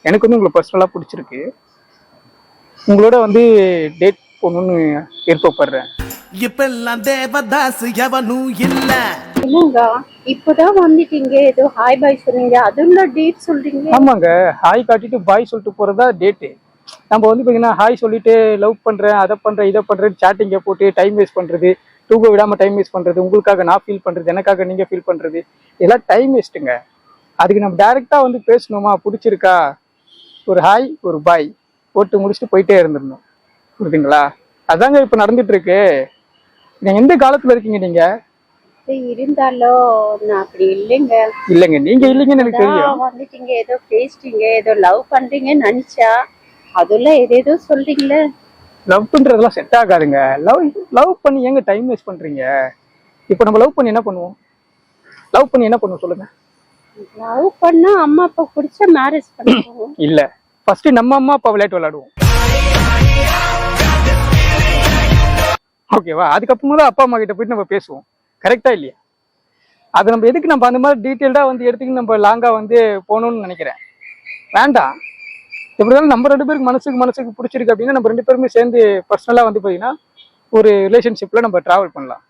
எனக்கு வந்து உங்களை பர்சனலாக பிடிச்சிருக்கு. உங்களோட வந்து டேட் போகணுன்னு விருப்பப்படுறேன். இப்பெல்லாம் தேவதாஸ் எவனும் இல்ல. என்னங்க இப்பதான் வந்துட்டீங்க, ஏதோ ஹாய் பாய் சொன்னீங்க, அதுல டேட் சொல்றீங்க? ஆமாங்க, ஹாய் காட்டிட்டு பாய் சொல்லிட்டு போகிறதா டேட்டு. நம்ம வந்து பார்த்தீங்கன்னா ஹாய் சொல்லிட்டு லவ் பண்ணுறேன், அதை பண்ணுறேன், இதை பண்ணுறேன், சேட்டிங்கை போட்டு டைம் வேஸ்ட் பண்ணுறது, தூங்க விடாமல் டைம் வேஸ்ட் பண்ணுறது, உங்களுக்காக நான் ஃபீல் பண்ணுறது, எனக்காக நீங்கள் ஃபீல் பண்ணுறது, இதெல்லாம் டைம் வேஸ்ட்டுங்க. அதுக்கு நம்ம டைரெக்டாக வந்து பேசணுமா, பிடிச்சிருக்கா, ஒரு ஹாய் ஒரு பாய் போட்டு முடிச்சுட்டு போயிட்டே இருந்துடணும். புரியுதுங்களா? அதாங்க இப்போ நடந்துட்டு இருக்கு. நீங்கள் எந்த காலத்தில் இருக்கீங்க நீங்கள்? இருந்தாலும் நான் அப்படி இல்லைங்க. இல்லைங்க, நீங்கள் இல்லைங்கன்னு எனக்கு தெரியும். வந்துட்டீங்க, ஏதோ பேசிட்டீங்க, ஏதோ லவ் பண்றீங்கன்னு நினைச்சா அதெல்லாம் ஏதேதோ சொல்றீங்களே. லவ் பண்ணுறதெல்லாம் செட் ஆகாதுங்க. லவ் பண்ணி ஏங்க டைம் வேஸ்ட் பண்ணுறீங்க? இப்போ நம்ம லவ் பண்ணி என்ன பண்ணுவோம்? லவ் பண்ணி என்ன பண்ணுவோம் சொல்லுங்க? லவ் பண்ணா அம்மா அப்பா பிடிச்ச மேரேஜ் பண்ணுவோம். இல்ல, ஃபர்ஸ்ட் நம்ம அம்மா அப்பா விளையாட்டு விளையாடுவோம். ஓகேவா? அதுக்கப்புறமா தான் அப்பா அம்மா கிட்ட போயிட்டு நம்ம பேசுவோம். கரெக்டா இல்லையா? அது நம்ம எதுக்கு நம்ம அந்த மாதிரி டீட்டெயில்டா வந்து எடுத்துக்கிட்டு நம்ம லாங்கா வந்து போகணும்னு நினைக்கிறேன். வேண்டாம். எப்படி இருந்தாலும் நம்ம 2 பேருக்கு மனசுக்கு பிடிச்சிருக்கு அப்படின்னா நம்ம 2 பேருமே சேர்ந்து பர்சனலா வந்து பார்த்தீங்கன்னா ஒரு ரிலேஷன்ஷிப்ல நம்ம டிராவல் பண்ணலாம்.